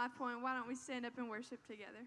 Life Point, why don't we stand up and worship together?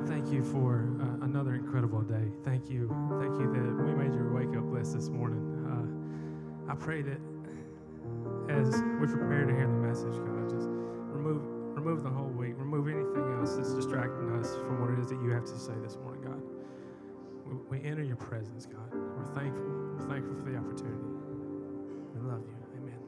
Thank you for another incredible day. Thank you that we made your wake-up list this morning. I pray that as we prepare to hear the message, God, just remove the whole week, remove anything else that's distracting us from what it is that you have to say this morning, God. We enter your presence, God. We're thankful. We're thankful for the opportunity. We love you. Amen.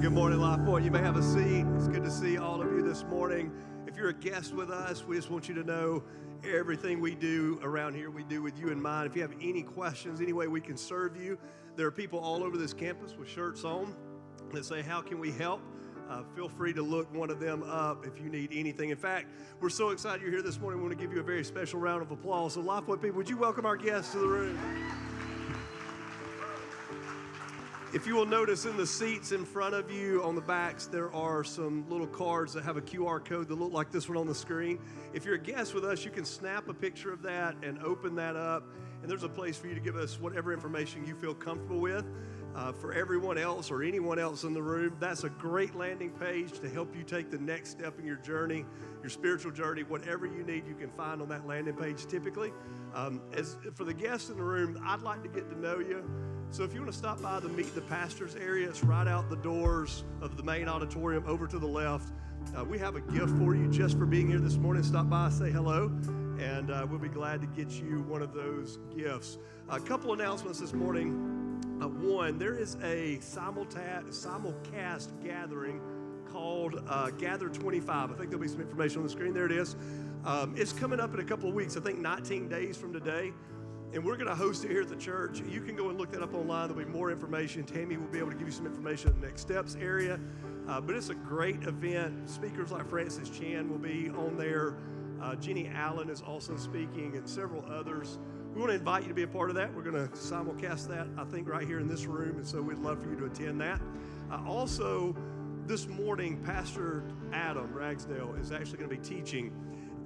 Good morning, Life Point. You may have a seat. It's good to see all of you this morning. If you're a guest with us, we just want you to know everything we do around here, we do with you in mind. If you have any questions, any way we can serve you, there are people all over this campus with shirts on that say, how can we help? Feel free to look one of them up if you need anything. In fact, we're so excited you're here this morning. We want to give you a very special round of applause. So, Life Point people, would you welcome our guests to the room? If you will notice in the seats in front of you on the backs, there are some little cards that have a QR code that look like this one on the screen. If you're a guest with us, you can snap a picture of that and open that up, and there's a place for you to give us whatever information you feel comfortable with. For everyone else or anyone else in the room, that's a great landing page to help you take the next step in your journey, your spiritual journey. Whatever you need, you can find on that landing page typically. As for the guests in the room, I'd like to get to know you. So if you want to stop by the Meet the Pastors area, it's right out the doors of the main auditorium over to the left. We have a gift for you just for being here this morning. Stop by, say hello, and we'll be glad to get you one of those gifts. A couple announcements this morning. One, there is a simulcast gathering called Gather 25. I think there'll be some information on the screen. There it is. It's coming up in a couple of weeks, I think 19 days from today. And we're going to host it here at the church. You can go and look that up online. There'll be more information. Tammy will be able to give you some information in the Next Steps area. But it's a great event. Speakers like Francis Chan will be on there. Jenny Allen is also speaking, and several others. We want to invite you to be a part of that. We're going to simulcast that, I think, right here in this room. And so we'd love for you to attend that. Also, this morning, Pastor Adam Ragsdale is actually going to be teaching.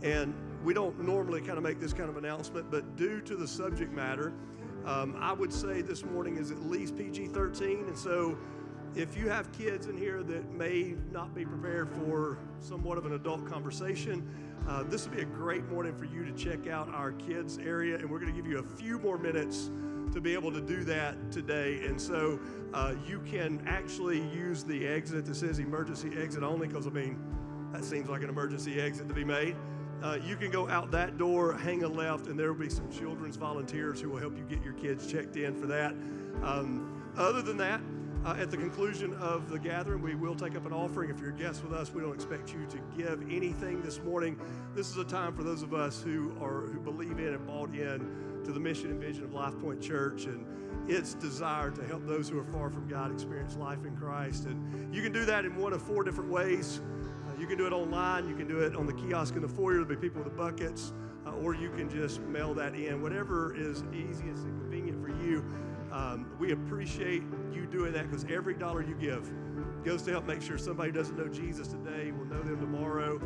And we don't normally kind of make this kind of announcement, but due to the subject matter, I would say this morning is at least PG-13. And so if you have kids in here that may not be prepared for somewhat of an adult conversation, this would be a great morning for you to check out our kids area. And we're going to give you a few more minutes to be able to do that today. And so you can actually use the exit that says emergency exit only, because, I mean, that seems like an emergency exit to be made. You can go out that door, hang a left, and there will be some children's volunteers who will help you get your kids checked in for that. Other than that, at the conclusion of the gathering, we will take up an offering. If you're a guest with us, we don't expect you to give anything this morning. This is a time for those of us who believe in and bought in to the mission and vision of Life Point Church and its desire to help those who are far from God experience life in Christ. And you can do that in one of 4 different ways. You can do it online. You can do it on the kiosk in the foyer. There'll be people with the buckets. Or you can just mail that in. Whatever is easiest and convenient for you. We appreciate you doing that, because every dollar you give goes to help make sure somebody who doesn't know Jesus today will know them tomorrow.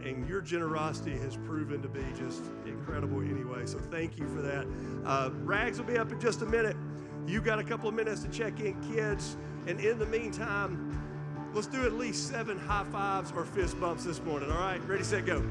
And your generosity has proven to be just incredible anyway. So thank you for that. Rags will be up in just a minute. You've got a couple of minutes to check in, kids. And in the meantime, let's do at least 7 high fives or fist bumps this morning, all right? Ready, set, go.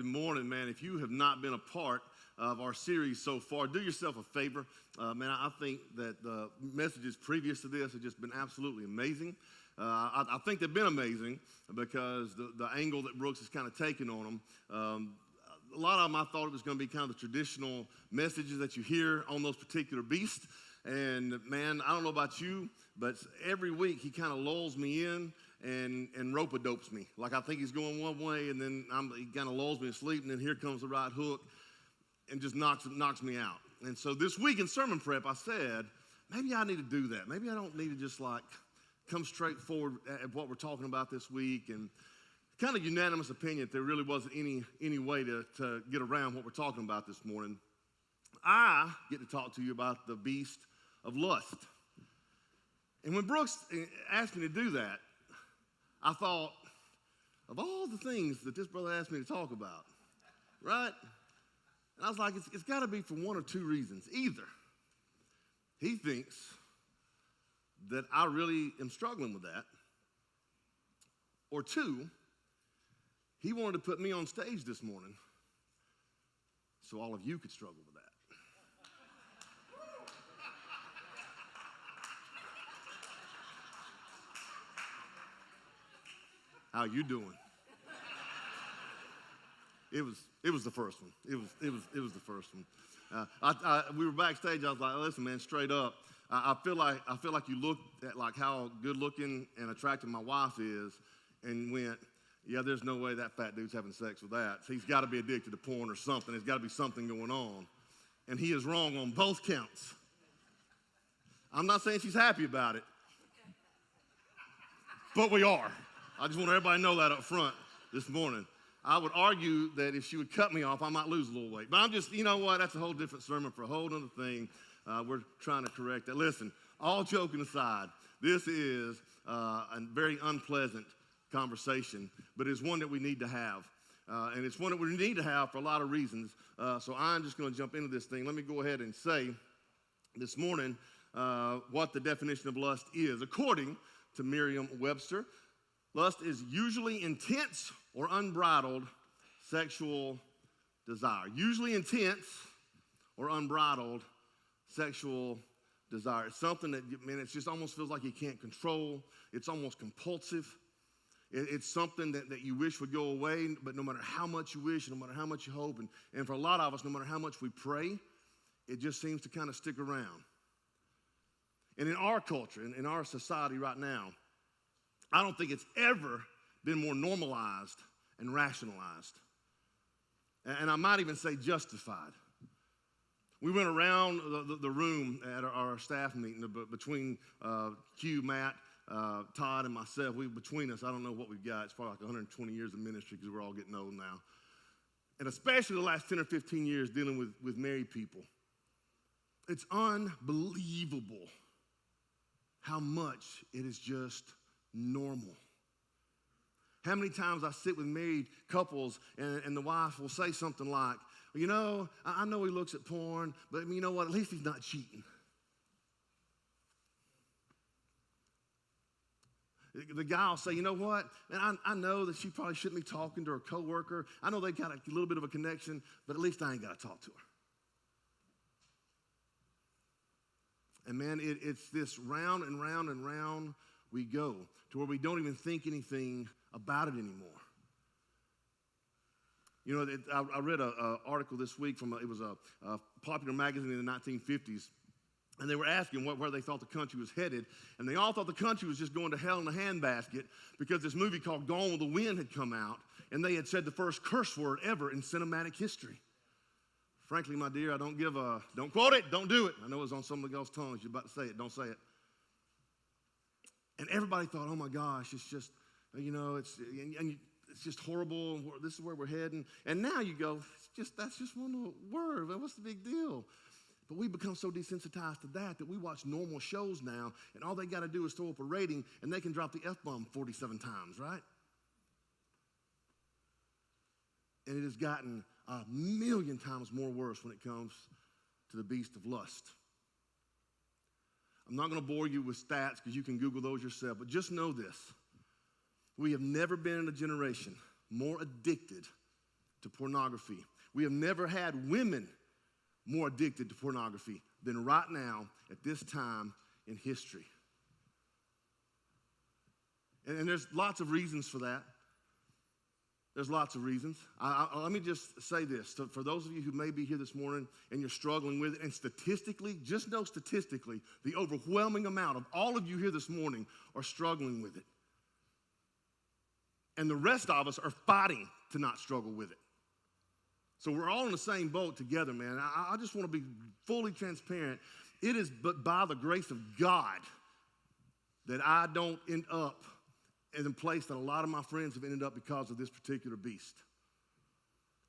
good morning, man. If you have not been a part of our series so far, do yourself a favor. Man, I think that the messages previous to this have just been absolutely amazing. I think they've been amazing because the angle that Brooks has kind of taken on them. A lot of them, I thought it was going to be kind of the traditional messages that you hear on those particular beasts. And man, I don't know about you, but every week he kind of lulls me in and rope-a-dopes me. Like I think he's going one way, and then he kind of lulls me to sleep, and then here comes the right hook and just knocks me out. And so this week in sermon prep, I said, maybe I need to do that. Maybe I don't need to just like come straight forward at what we're talking about this week. And kind of unanimous opinion that there really wasn't any way to get around what we're talking about this morning. I get to talk to you about the beast of lust. And when Brooks asked me to do that, I thought, of all the things that this brother asked me to talk about, right? And I was like, it's got to be for one of two reasons. Either he thinks that I really am struggling with that, or two, he wanted to put me on stage this morning so all of you could struggle with that. How you doing? It was the first one. It was the first one. We were backstage. I was like, listen, man, straight up. I feel like you looked at like how good looking and attractive my wife is, and went, yeah, there's no way that fat dude's having sex with that. So he's got to be addicted to porn or something. There's got to be something going on, and he is wrong on both counts. I'm not saying she's happy about it, but we are. I just want everybody to know that up front this morning. I would argue that if she would cut me off, I might lose a little weight. But I'm just, you know what, that's a whole different sermon for a whole other thing. We're trying to correct that. Listen, all joking aside, this is a very unpleasant conversation, but it's one that we need to have. And it's one that we need to have for a lot of reasons. So I'm just going to jump into this thing. Let me go ahead and say this morning what the definition of lust is. According to Merriam-Webster, lust is usually intense or unbridled sexual desire. Usually intense or unbridled sexual desire. It's something that, man, it just almost feels like you can't control. It's almost compulsive. It's something that you wish would go away, but no matter how much you wish, no matter how much you hope, and for a lot of us, no matter how much we pray, it just seems to kind of stick around. And in our culture, in our society right now, I don't think it's ever been more normalized and rationalized. And I might even say justified. We went around the room at our staff meeting between Q, Matt, Todd, and myself. Between us, I don't know what we've got. It's probably like 120 years of ministry because we're all getting old now. And especially the last 10 or 15 years dealing with married people. It's unbelievable how much it is just normal. How many times I sit with married couples and the wife will say something like, you know, I know he looks at porn, but you know what, at least he's not cheating. The guy will say, you know what, man, I know that she probably shouldn't be talking to her coworker. I know they got a little bit of a connection, but at least I ain't got to talk to her. And man, it's this round and round and round we go to where we don't even think anything about it anymore. You know, I read an article this week it was a popular magazine in the 1950s, and they were asking where they thought the country was headed, and they all thought the country was just going to hell in a handbasket because this movie called Gone with the Wind had come out, and they had said the first curse word ever in cinematic history. Frankly, my dear, don't quote it, don't do it. I know it's on some of y'all's tongues. You're about to say it, don't say it. And everybody thought, oh my gosh, it's just, you know, it's just horrible, and this is where we're heading. And now you go, that's just one word. What's the big deal? But we become so desensitized to that we watch normal shows now, and all they got to do is throw up a rating, and they can drop the F-bomb 47 times, right? And it has gotten 1,000,000 times more worse when it comes to the beast of lust. I'm not going to bore you with stats because you can Google those yourself, but just know this. We have never been in a generation more addicted to pornography. We have never had women more addicted to pornography than right now at this time in history. And there's lots of reasons for that. There's lots of reasons. Let me just say this. So for those of you who may be here this morning and you're struggling with it, and statistically, just know statistically, the overwhelming amount of all of you here this morning are struggling with it. And the rest of us are fighting to not struggle with it. So we're all in the same boat together, man. I just want to be fully transparent. It is but by the grace of God that I don't end up in a place that a lot of my friends have ended up because of this particular beast.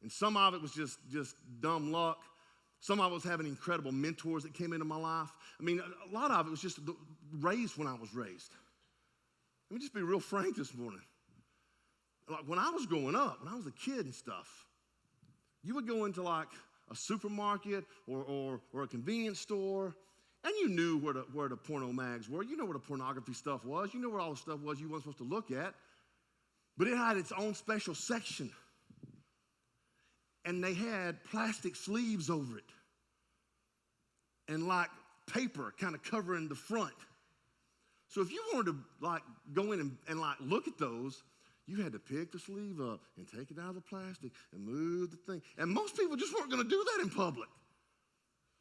And some of it was just dumb luck. Some of it was having incredible mentors that came into my life. I mean, a lot of it was just raised when I was raised. Let me just be real frank this morning. Like when I was growing up, when I was a kid and stuff, you would go into like a supermarket or a convenience store, and you knew where the porno mags were. You know where the pornography stuff was. You know where all the stuff was you weren't supposed to look at. But it had its own special section. And they had plastic sleeves over it. And like paper kind of covering the front. So if you wanted to like go in and like look at those, you had to pick the sleeve up and take it out of the plastic and move the thing. And most people just weren't going to do that in public.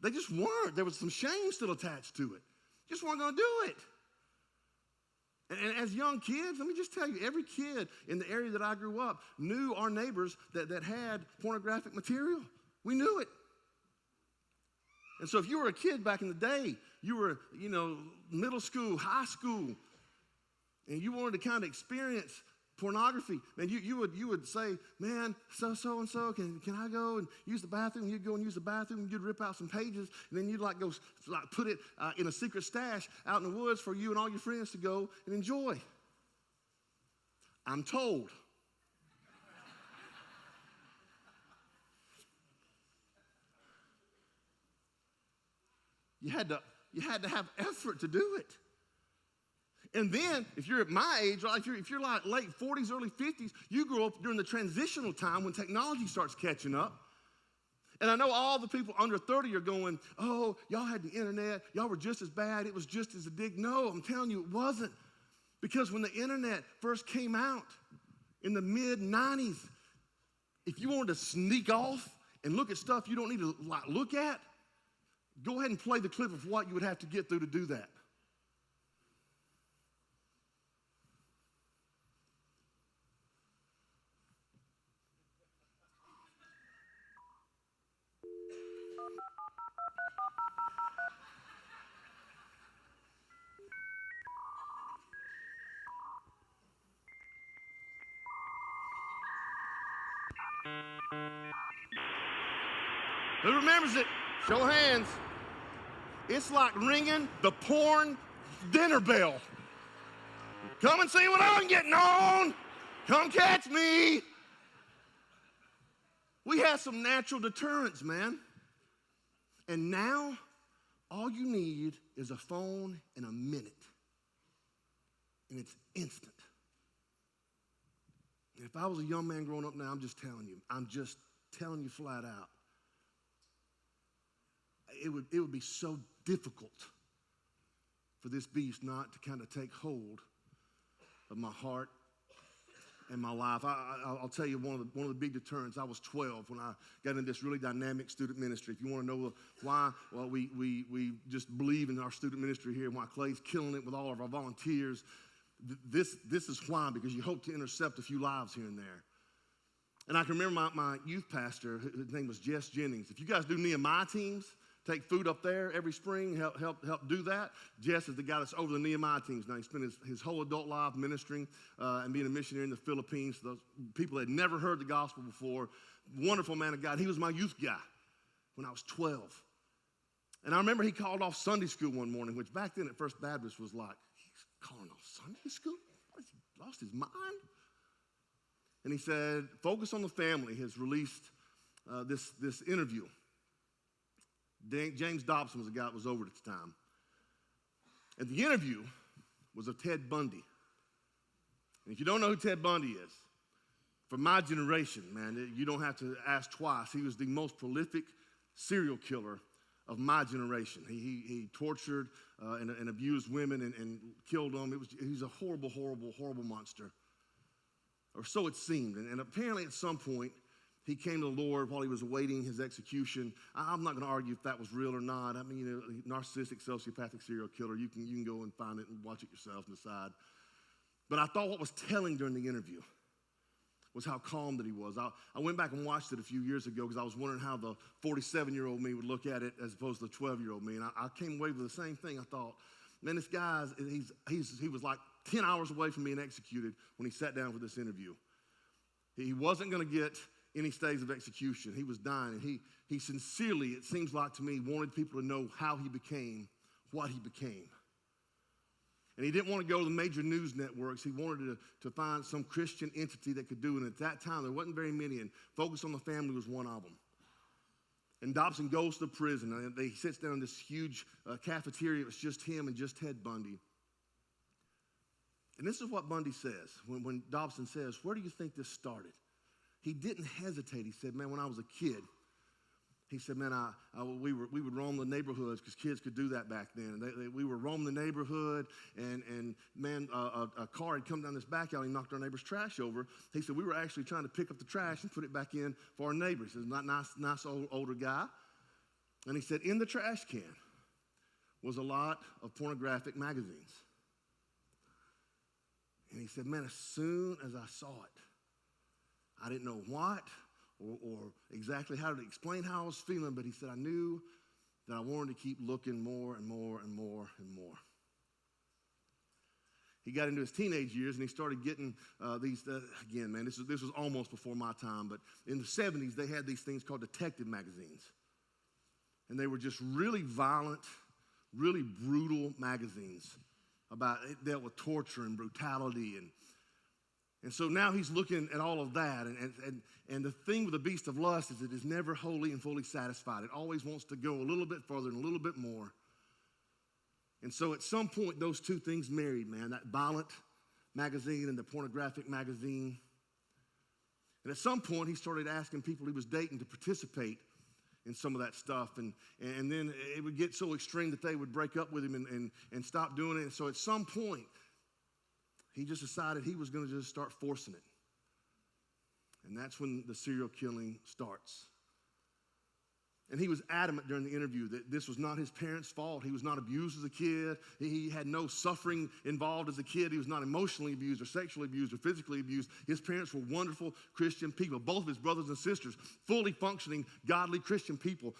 They just weren't. There was some shame still attached to it. Just weren't going to do it. And as young kids, let me just tell you, every kid in the area that I grew up knew our neighbors that had pornographic material. We knew it. And so if you were a kid back in the day, you were, middle school, high school, and you wanted to kind of experience pornography, and you would say, man, so-and-so, can I go and use the bathroom? You'd go and use the bathroom, and you'd rip out some pages, and then you'd go put it in a secret stash out in the woods for you and all your friends to go and enjoy. I'm told. You had to have effort to do it. And then, if you're at my age, right, if you're like late 40s, early 50s, you grew up during the transitional time when technology starts catching up. And I know all the people under 30 are going, oh, y'all had the internet. Y'all were just as bad. It was just as addictive. No, I'm telling you, it wasn't. Because when the internet first came out in the mid-90s, if you wanted to sneak off and look at stuff you don't need to look at, go ahead and play the clip of what you would have to get through to do that. Who remembers it? Show of hands. It's like ringing the porn dinner bell. Come and see what I'm getting on. Come catch me. We had some natural deterrents, man. And now, all you need is a phone in a minute. And it's instant. And if I was a young man growing up now, I'm just telling you flat out. It would be so difficult for this beast not to kind of take hold of my heart and my life. I'll tell you one of the big deterrents. I was 12 when I got into this really dynamic student ministry. If you want to know why, well, we just believe in our student ministry here, and why Clay's killing it with all of our volunteers. This is why, because you hope to intercept a few lives here and there. And I can remember my youth pastor, his name was Jess Jennings. If you guys do Nehemiah teams, take food up there every spring, help do that. Jess is the guy that's over the Nehemiah teams now. He spent his whole adult life ministering and being a missionary in the Philippines. Those people that had never heard the gospel before. Wonderful man of God. He was my youth guy when I was 12. And I remember he called off Sunday school one morning, which back then at First Baptist was like, he's calling off Sunday school? Has he lost his mind? And he said, Focus on the Family has released this interview. James Dobson was the guy that was over at the time. And the interview was of Ted Bundy. And if you don't know who Ted Bundy is, For my generation, man, you don't have to ask twice. He was the most prolific serial killer of my generation. He tortured and abused women and killed them. He's a horrible, horrible, horrible monster. Or so it seemed. And apparently at some point, he came to the Lord while he was awaiting his execution. I'm not going to argue if that was real or not. I mean, narcissistic, sociopathic serial killer. You can go and find it and watch it yourself and decide. But I thought what was telling during the interview was how calm that he was. I went back and watched it a few years ago because I was wondering how the 47-year-old me would look at it as opposed to the 12-year-old me. And I came away with the same thing. I thought, man, this guy, he was like 10 hours away from being executed when he sat down for this interview. He wasn't going to get any stage of execution. He was dying. And he sincerely, it seems like to me, wanted people to know how he became what he became. And he didn't want to go to the major news networks. He wanted to find some Christian entity that could do it. And at that time, there wasn't very many, and Focus on the Family was one of them. And Dobson goes to prison, and he sits down in this huge cafeteria. It was just him and just Ted Bundy. And this is what Bundy says when Dobson says, "Where do you think this started?" He didn't hesitate. He said, "Man, when I was a kid," he said, "Man, we would roam the neighborhoods because kids could do that back then. We would roam the neighborhood, and man, a car had come down this back alley and knocked our neighbor's trash over. He said we were actually trying to pick up the trash and put it back in for our neighbors. He's not nice older guy. And he said in the trash can was a lot of pornographic magazines. And he said, man, as soon as I saw it, I didn't know what or exactly how to explain how I was feeling, but he said, I knew that I wanted to keep looking more and more and more and more." He got into his teenage years and he started getting these, again, man, this was almost before my time, but in the 70s, they had these things called detective magazines. And they were just really violent, really brutal magazines it dealt with torture and brutality. And so now he's looking at all of that. And the thing with the beast of lust is it is never wholly and fully satisfied. It always wants to go a little bit further and a little bit more. And so at some point, those two things married, man, that violent magazine and the pornographic magazine. And at some point, he started asking people he was dating to participate in some of that stuff. And then it would get so extreme that they would break up with him and stop doing it. And so at some point, he just decided he was going to just start forcing it. And that's when the serial killing starts. And he was adamant during the interview that this was not his parents' fault. He was not abused as a kid. He had no suffering involved as a kid. He was not emotionally abused or sexually abused or physically abused. His parents were wonderful Christian people. Both of his brothers and sisters, fully functioning, godly Christian people.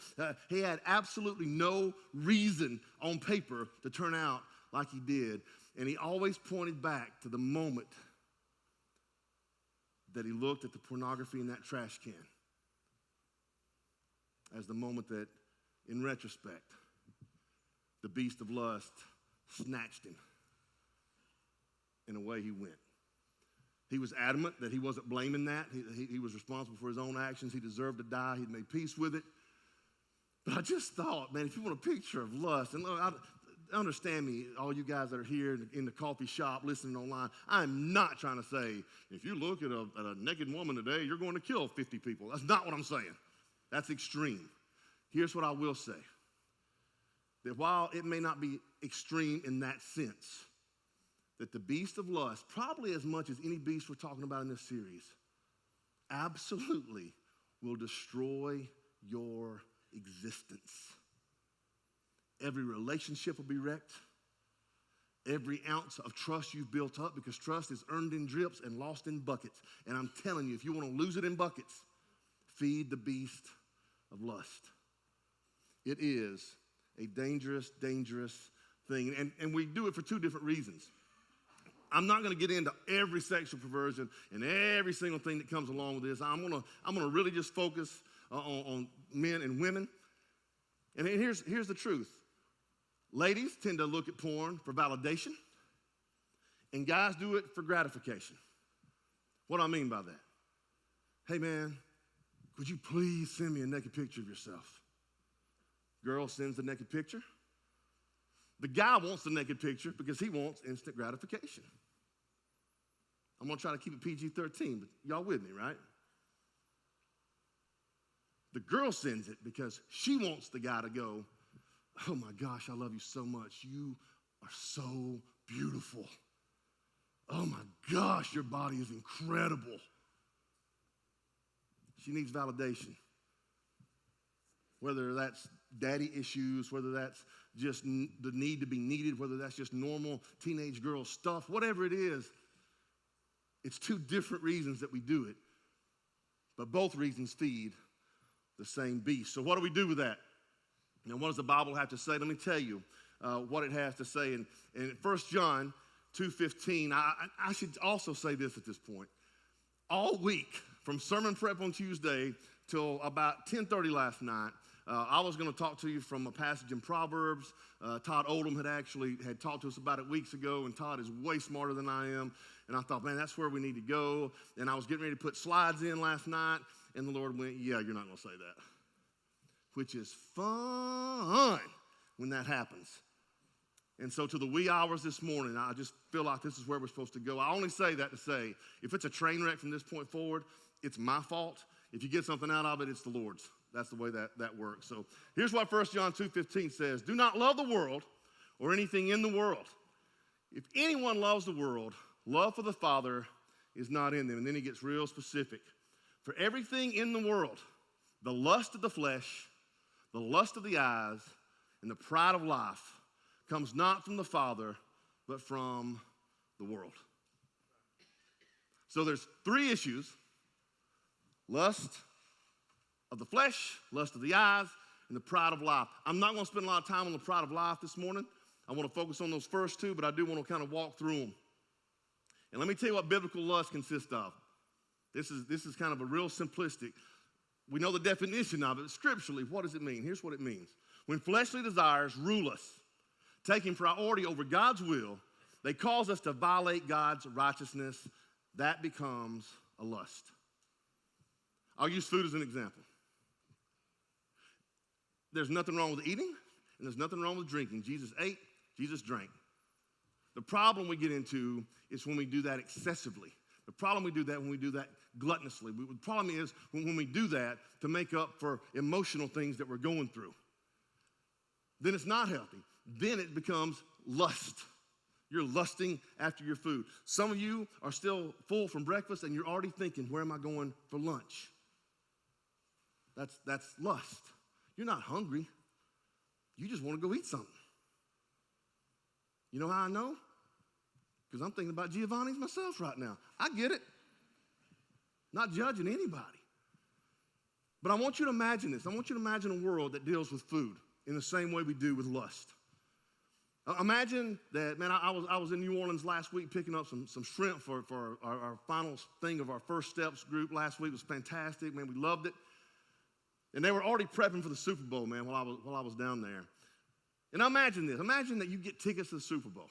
He had absolutely no reason on paper to turn out like he did. And he always pointed back to the moment that he looked at the pornography in that trash can as the moment that, in retrospect, the beast of lust snatched him, and away he went. He was adamant that he wasn't blaming that. He was responsible for his own actions. He deserved to die. He'd made peace with it. But I just thought, man, if you want a picture of lust, and look, understand me, all you guys that are here in the coffee shop listening online, I'm not trying to say, if you look at a naked woman today, you're going to kill 50 people. That's not what I'm saying. That's extreme. Here's what I will say. That while it may not be extreme in that sense, that the beast of lust, probably as much as any beast we're talking about in this series, absolutely will destroy your existence. Every relationship will be wrecked. Every ounce of trust you've built up, because trust is earned in drips and lost in buckets. And I'm telling you, if you want to lose it in buckets, feed the beast of lust. It is a dangerous, dangerous thing. And we do it for two different reasons. I'm not going to get into every sexual perversion and every single thing that comes along with this. I'm going to really just focus on men and women. And here's the truth. Ladies tend to look at porn for validation, and guys do it for gratification. What do I mean by that? Hey, man, could you please send me a naked picture of yourself? Girl sends the naked picture. The guy wants the naked picture because he wants instant gratification. I'm going to try to keep it PG-13, but y'all with me, right? The girl sends it because she wants the guy to go, oh my gosh, I love you so much. You are so beautiful. Oh my gosh, your body is incredible. She needs validation. Whether that's daddy issues, whether that's just the need to be needed, whether that's just normal teenage girl stuff, whatever it is, it's two different reasons that we do it, but both reasons feed the same beast. So what do we do with that? Now, what does the Bible have to say? Let me tell you what it has to say. In 1 John 2:15, I should also say this at this point. All week, from sermon prep on Tuesday till about 10:30 last night, I was going to talk to you from a passage in Proverbs. Todd Oldham had talked to us about it weeks ago, and Todd is way smarter than I am. And I thought, man, that's where we need to go. And I was getting ready to put slides in last night, and the Lord went, yeah, you're not going to say that. Which is fun when that happens. And so to the wee hours this morning, I just feel like this is where we're supposed to go. I only say that to say, if it's a train wreck from this point forward, it's my fault. If you get something out of it, it's the Lord's. That's the way that works. So here's what 1 John 2:15 says. Do not love the world or anything in the world. If anyone loves the world, love for the Father is not in them. And then he gets real specific. For everything in the world, the lust of the flesh, the lust of the eyes, and the pride of life comes not from the Father, but from the world. So there's three issues: lust of the flesh, lust of the eyes, and the pride of life. I'm not going to spend a lot of time on the pride of life this morning. I want to focus on those first two, but I do want to kind of walk through them. And let me tell you what biblical lust consists of. This is kind of a real simplistic. We know the definition of it. Scripturally, what does it mean? Here's what it means. When fleshly desires rule us, taking priority over God's will, they cause us to violate God's righteousness. That becomes a lust. I'll use food as an example. There's nothing wrong with eating, and there's nothing wrong with drinking. Jesus ate, Jesus drank. The problem we get into is when we do that excessively. The problem we do that when we do that gluttonously. The problem is when we do that to make up for emotional things that we're going through. Then it's not healthy. Then it becomes lust. You're lusting after your food. Some of you are still full from breakfast and you're already thinking, where am I going for lunch? That's lust. You're not hungry. You just want to go eat something. You know how I know? Because I'm thinking about Giovanni's myself right now. I get it. Not judging anybody. But I want you to imagine this. I want you to imagine a world that deals with food in the same way we do with lust. Imagine that, man, I was in New Orleans last week picking up some shrimp for our final thing of our First Steps group last week. It was fantastic, man. We loved it. And they were already prepping for the Super Bowl, man, while I was down there. And imagine this. Imagine that you get tickets to the Super Bowl.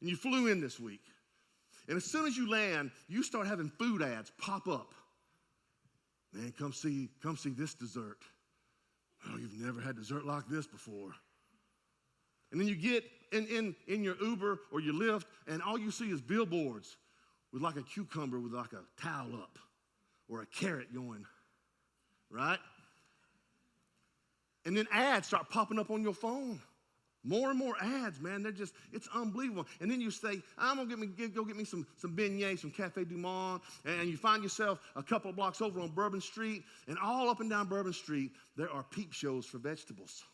And you flew in this week. And as soon as you land, you start having food ads pop up. Man, come see this dessert. Oh, you've never had dessert like this before. And then you get in your Uber or your Lyft, and all you see is billboards with like a cucumber with like a towel up or a carrot going, right? And then ads start popping up on your phone. More and more ads, man. It's unbelievable. And then you say, I'm going to go get me some beignets from Cafe Du Monde. And you find yourself a couple of blocks over on Bourbon Street. And all up and down Bourbon Street, there are peep shows for vegetables.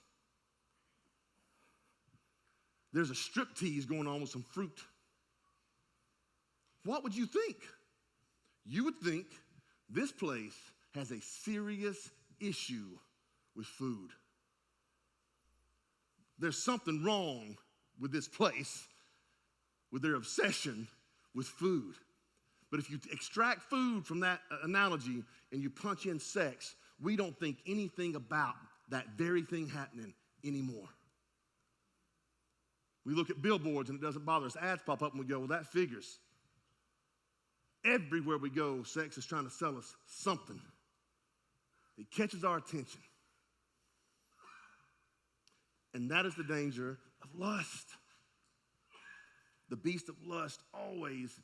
There's a striptease going on with some fruit. What would you think? You would think this place has a serious issue with food. There's something wrong with this place, with their obsession with food. But if you extract food from that analogy and you punch in sex, we don't think anything about that very thing happening anymore. We look at billboards and it doesn't bother us. Ads pop up and we go, well, that figures. Everywhere we go, sex is trying to sell us something. It catches our attention. And that is the danger of lust. The beast of lust always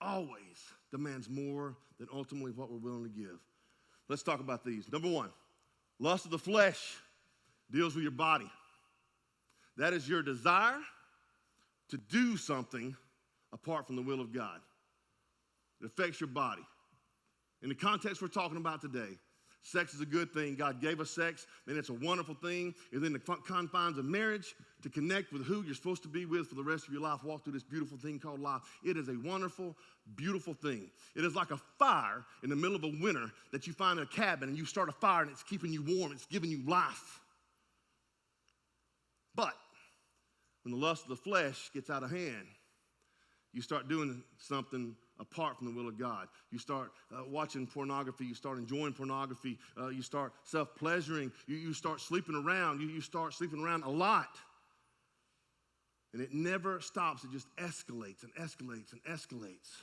always demands more than ultimately what we're willing to give. Let's talk about these. Number one, lust of the flesh deals with your body. That is your desire to do something apart from the will of God. It affects your body. In the context we're talking about today, sex is a good thing. God gave us sex, and it's a wonderful thing. It's in the confines of marriage to connect with who you're supposed to be with for the rest of your life, walk through this beautiful thing called life. It is a wonderful, beautiful thing. It is like a fire in the middle of a winter that you find in a cabin, and you start a fire, and it's keeping you warm. It's giving you life. But when the lust of the flesh gets out of hand, you start doing something apart from the will of God. You start watching pornography. You start enjoying pornography. You start self-pleasuring. You start sleeping around. You start sleeping around a lot. And it never stops. It just escalates and escalates and escalates.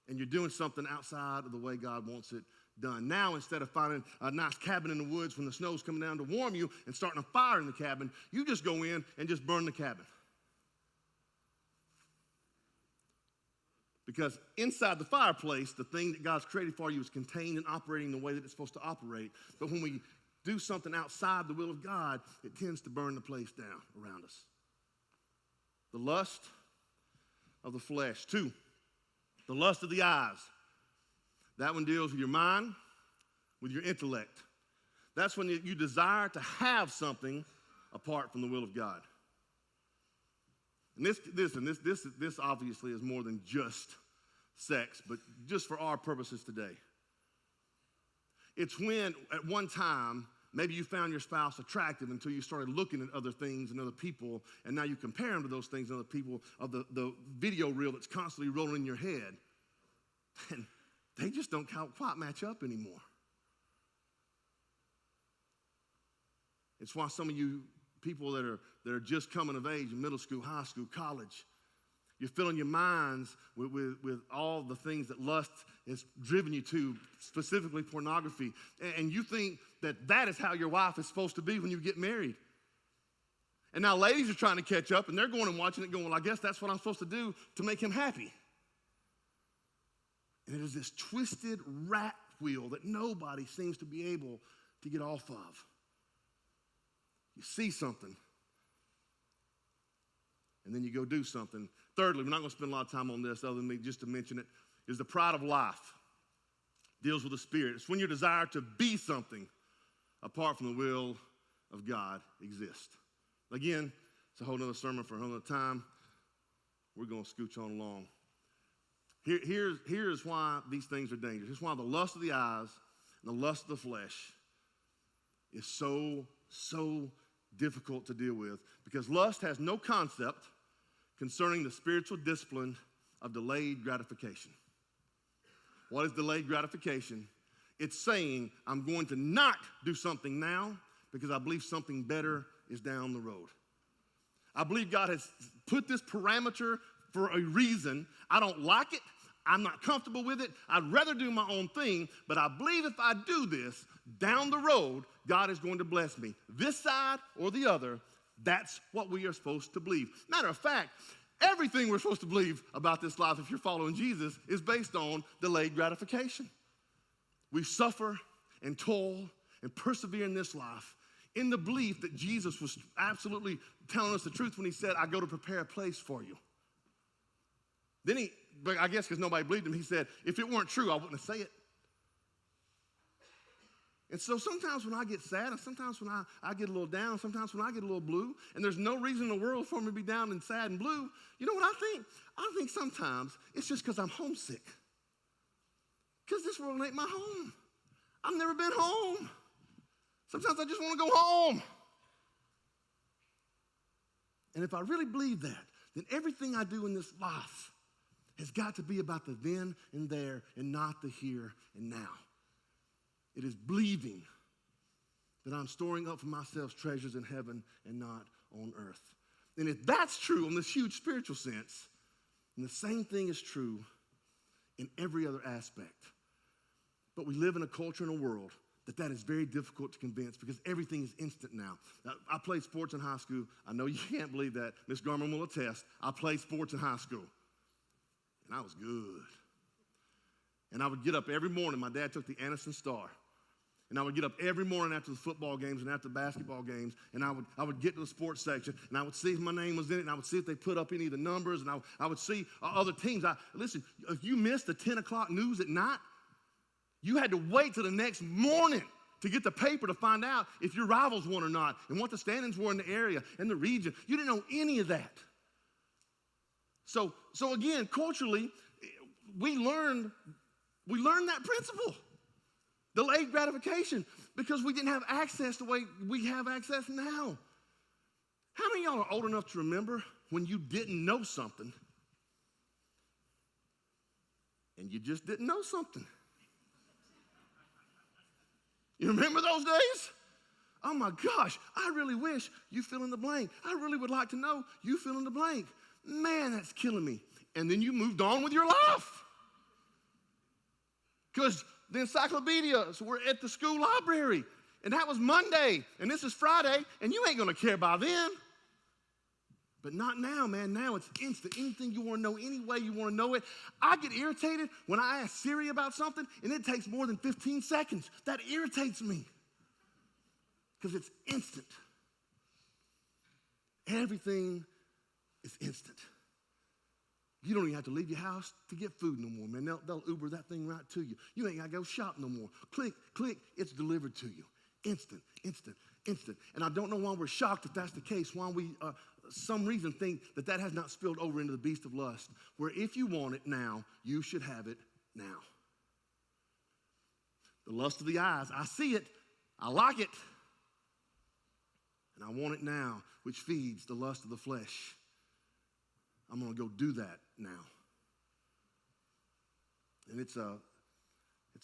And you're doing something outside of the way God wants it done. Now, instead of finding a nice cabin in the woods when the snow's coming down to warm you and starting a fire in the cabin, you just go in and just burn the cabin. Because inside the fireplace, the thing that God's created for you is contained and operating the way that it's supposed to operate. But when we do something outside the will of God, it tends to burn the place down around us. The lust of the flesh. 2, the lust of the eyes. That one deals with your mind, with your intellect. That's when you desire to have something apart from the will of God. And this obviously is more than just sex, but just for our purposes today. It's when at one time, maybe you found your spouse attractive until you started looking at other things and other people, and now you compare them to those things and other people of the video reel that's constantly rolling in your head. And they just don't quite match up anymore. It's why some of you people that are just coming of age in middle school, high school, college, you're filling your minds with all the things that lust has driven you to, specifically pornography. And you think that is how your wife is supposed to be when you get married. And now ladies are trying to catch up, and they're going and watching it going, well, I guess that's what I'm supposed to do to make him happy. And it is this twisted rat wheel that nobody seems to be able to get off of. You see something, and then you go do something. Thirdly, we're not going to spend a lot of time on this other than me just to mention it, is the pride of life. Deals with the spirit. It's when your desire to be something apart from the will of God exists. Again, it's a whole other sermon for a whole other time. We're going to scooch on along. Here's why these things are dangerous. Here's why the lust of the eyes and the lust of the flesh is so difficult to deal with, because lust has no concept concerning the spiritual discipline of delayed gratification. What is delayed gratification? It's saying, I'm going to not do something now because I believe something better is down the road. I believe God has put this parameter for a reason. I don't like it. I'm not comfortable with it. I'd rather do my own thing, but I believe if I do this, down the road, God is going to bless me. This side or the other, that's what we are supposed to believe. Matter of fact, everything we're supposed to believe about this life, if you're following Jesus, is based on delayed gratification. We suffer and toil and persevere in this life in the belief that Jesus was absolutely telling us the truth when he said, I go to prepare a place for you. Then but I guess because nobody believed him, he said, if it weren't true, I wouldn't say it. And so sometimes when I get sad, and sometimes when I get a little down, sometimes when I get a little blue, and there's no reason in the world for me to be down and sad and blue, you know what I think? I think sometimes it's just because I'm homesick. Because this world ain't my home. I've never been home. Sometimes I just want to go home. And if I really believe that, then everything I do in this life has got to be about the then and there and not the here and now. It is believing that I'm storing up for myself treasures in heaven and not on earth. And if that's true in this huge spiritual sense, then the same thing is true in every other aspect. But we live in a culture and a world that is very difficult to convince because everything is instant now. I played sports in high school. I know you can't believe that. Miss Garman will attest. I played sports in high school, and I was good. And I would get up every morning. My dad took the Anniston Star. And I would get up every morning after the football games and after the basketball games, and I would get to the sports section, and I would see if my name was in it, and I would see if they put up any of the numbers, and I would see other teams. Listen, if you missed the 10 o'clock news at night, you had to wait till the next morning to get the paper to find out if your rivals won or not and what the standings were in the area and the region. You didn't know any of that. So again, culturally, we learned that principle. Delayed gratification, because we didn't have access the way we have access now. How many of y'all are old enough to remember when you didn't know something and you just didn't know something? You remember those days? Oh my gosh, I really wish you fill in the blank. I really would like to know you fill in the blank. Man, that's killing me. And then you moved on with your life. Because the encyclopedias were at the school library, and that was Monday, and this is Friday, and you ain't gonna care by then. But not now, man. Now it's instant. Anything you wanna know, any way you wanna know it. I get irritated when I ask Siri about something, and it takes more than 15 seconds. That irritates me, because it's instant. Everything is instant. You don't even have to leave your house to get food no more, man. They'll Uber that thing right to you. You ain't got to go shop no more. Click, click, it's delivered to you. Instant, instant, instant. And I don't know why we're shocked if that's the case, why we, some reason, think that has not spilled over into the beast of lust, where if you want it now, you should have it now. The lust of the eyes, I see it, I like it, and I want it now, which feeds the lust of the flesh. I'm going to go do that now. And it's a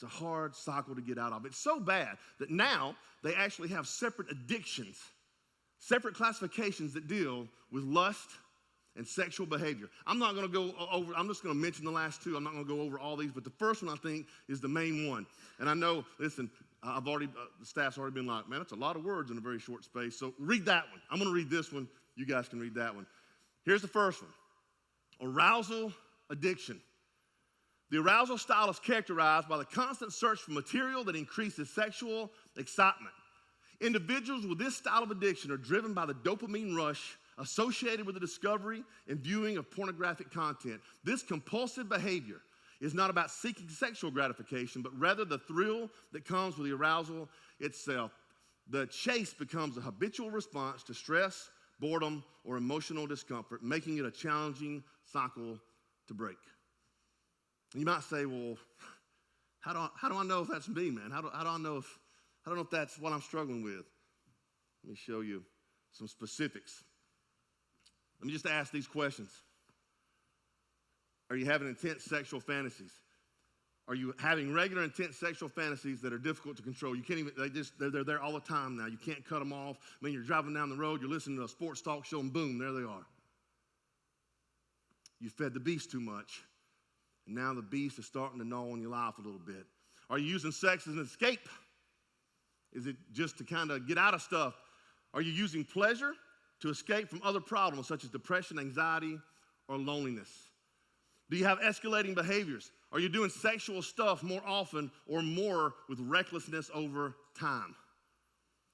hard cycle to get out of. It's so bad that now they actually have separate addictions, separate classifications that deal with lust and sexual behavior. I'm not going to go over, I'm just going to mention the last two. I'm not going to go over all these, but the first one I think is the main one. And I know, listen, the staff's already been like, man, that's a lot of words in a very short space. So read that one. I'm going to read this one. You guys can read that one. Here's the first one. Arousal addiction. The arousal style is characterized by the constant search for material that increases sexual excitement. Individuals with this style of addiction are driven by the dopamine rush associated with the discovery and viewing of pornographic content. This compulsive behavior is not about seeking sexual gratification, but rather the thrill that comes with the arousal itself. The chase becomes a habitual response to stress, boredom, or emotional discomfort, making it a challenging cycle to break. And you might say, well, how do I know if that's me, man? How do I know if that's what I'm struggling with? Let me show you some specifics. Let me just ask these questions. Are you having intense sexual fantasies? Are you having regular intense sexual fantasies that are difficult to control? You can't even, they're there all the time now. You can't cut them off. I mean, you're driving down the road, you're listening to a sports talk show, and boom, there they are. You fed the beast too much, and now the beast is starting to gnaw on your life a little bit. Are you using sex as an escape? Is it just to kind of get out of stuff? Are you using pleasure to escape from other problems such as depression, anxiety, or loneliness? Do you have escalating behaviors? Are you doing sexual stuff more often or more with recklessness over time?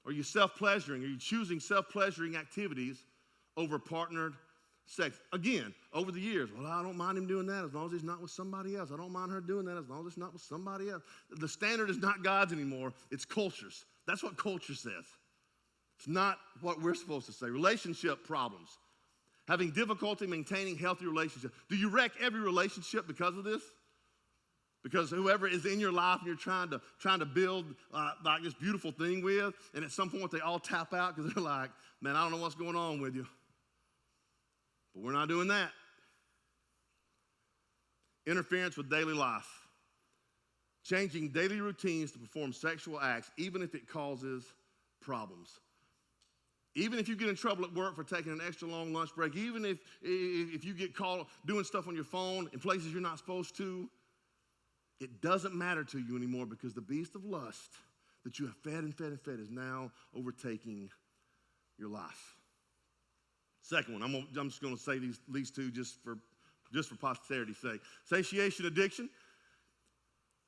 Are you self-pleasuring? Are you choosing self-pleasuring activities over partnered sex? Again, over the years, well, I don't mind him doing that as long as he's not with somebody else. I don't mind her doing that as long as it's not with somebody else. The standard is not God's anymore. It's culture's. That's what culture says. It's not what we're supposed to say. Relationship problems. Having difficulty maintaining healthy relationships. Do you wreck every relationship because of this? Because whoever is in your life and you're trying to build like this beautiful thing with, and at some point they all tap out because they're like, man, I don't know what's going on with you. But we're not doing that. Interference with daily life. Changing daily routines to perform sexual acts, even if it causes problems. Even if you get in trouble at work for taking an extra long lunch break, even if you get caught doing stuff on your phone in places you're not supposed to, it doesn't matter to you anymore because the beast of lust, that you have fed and fed and fed is now overtaking your life. Second one, I'm just going to say these two just for posterity's sake. Satiation addiction.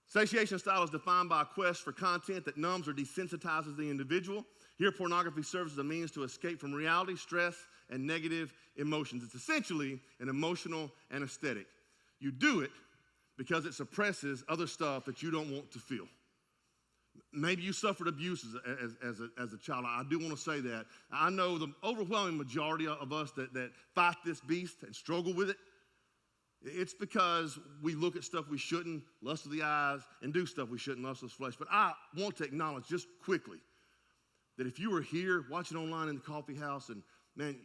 Satiation style is defined by a quest for content that numbs or desensitizes the individual. Here, pornography serves as a means to escape from reality, stress, and negative emotions. It's essentially an emotional anesthetic. You do it because it suppresses other stuff that you don't want to feel. Maybe you suffered abuse as a child. I do want to say that. I know the overwhelming majority of us that fight this beast and struggle with it, it's because we look at stuff we shouldn't, lust of the eyes, and do stuff we shouldn't, lust of the flesh. But I want to acknowledge just quickly that if you were here watching online in the coffee house and, man,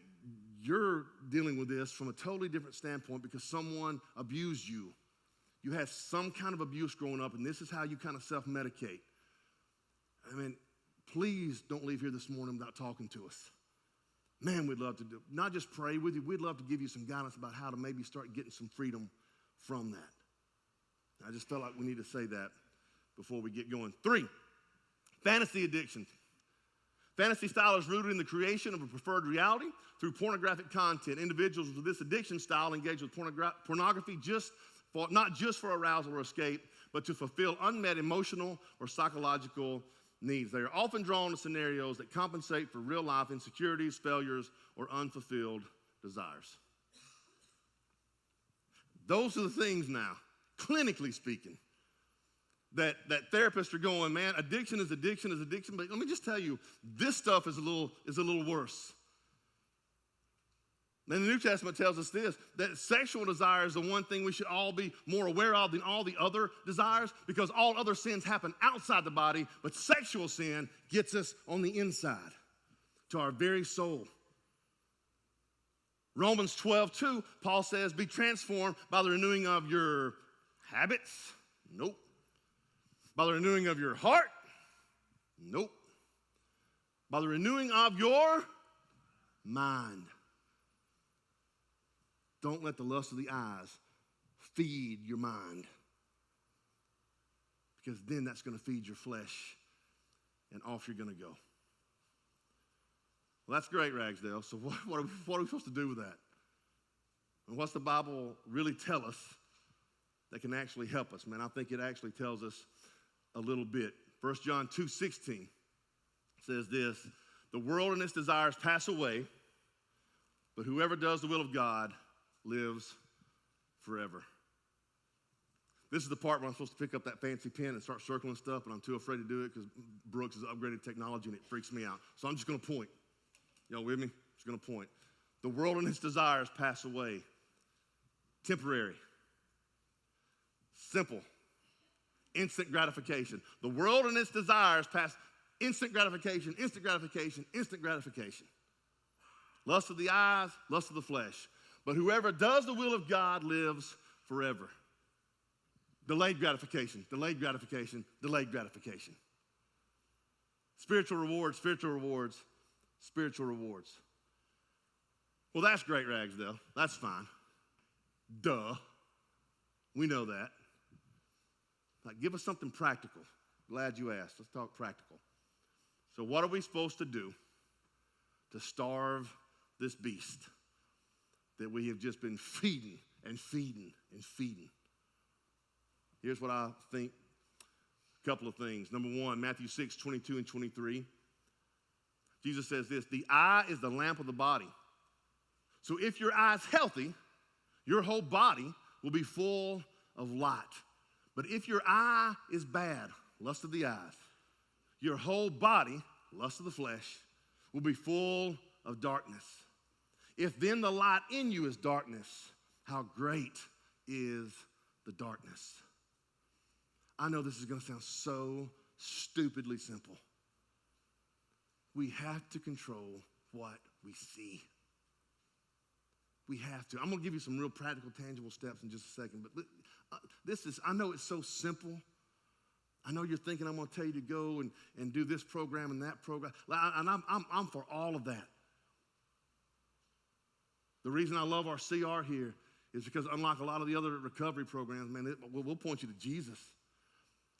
you're dealing with this from a totally different standpoint because someone abused you. You had some kind of abuse growing up, and this is how you kind of self-medicate. I mean, please don't leave here this morning without talking to us. Man, we'd love to not just pray with you, we'd love to give you some guidance about how to maybe start getting some freedom from that. I just felt like we need to say that before we get going. 3, fantasy addiction. Fantasy style is rooted in the creation of a preferred reality through pornographic content. Individuals with this addiction style engage with pornography not just for arousal or escape, but to fulfill unmet emotional or psychological needs. They are often drawn to scenarios that compensate for real life insecurities, failures, or unfulfilled desires. Those are the things now, clinically speaking, that therapists are going, man, addiction is addiction is addiction. But let me just tell you, this stuff is a little worse. And the New Testament tells us this, that sexual desire is the one thing we should all be more aware of than all the other desires, because all other sins happen outside the body, but sexual sin gets us on the inside to our very soul. Romans 12:2, Paul says, be transformed by the renewing of your habits. Nope. By the renewing of your heart. Nope. By the renewing of your mind. Don't let the lust of the eyes feed your mind, because then that's going to feed your flesh, and off you're going to go. Well, that's great, Ragsdale. So what are we supposed to do with that? And what's the Bible really tell us that can actually help us? Man, I think it actually tells us a little bit. 1 John 2:16 says this, the world and its desires pass away, but whoever does the will of God lives forever. This is the part where I'm supposed to pick up that fancy pen and start circling stuff, but I'm too afraid to do it because Brooks has upgraded technology and it freaks me out. So I'm just going to point. Y'all with me? Just going to point. The world and its desires pass away. Temporary. Simple. Instant gratification. The world and its desires pass. Instant gratification, instant gratification, instant gratification. Lust of the eyes, lust of the flesh. But whoever does the will of God lives forever. Delayed gratification, delayed gratification, delayed gratification. Spiritual rewards, spiritual rewards, spiritual rewards. Well, that's great, Ragsdale. That's fine. Duh. We know that. Like, give us something practical. Glad you asked. Let's talk practical. So what are we supposed to do to starve this beast that we have just been feeding and feeding and feeding? Here's what I think. A couple of things. Number one, Matthew 6:22 and 23. Jesus says this, the eye is the lamp of the body. So if your eye is healthy, your whole body will be full of light. But if your eye is bad, lust of the eyes, your whole body, lust of the flesh, will be full of darkness. If then the light in you is darkness, how great is the darkness? I know this is going to sound so stupidly simple. We have to control what we see. We have to. I'm going to give you some real practical, tangible steps in just a second. But I know it's so simple. I know you're thinking I'm going to tell you to go and do this program and that program. And I'm for all of that. The reason I love our CR here is because unlike a lot of the other recovery programs, man, we'll point you to Jesus.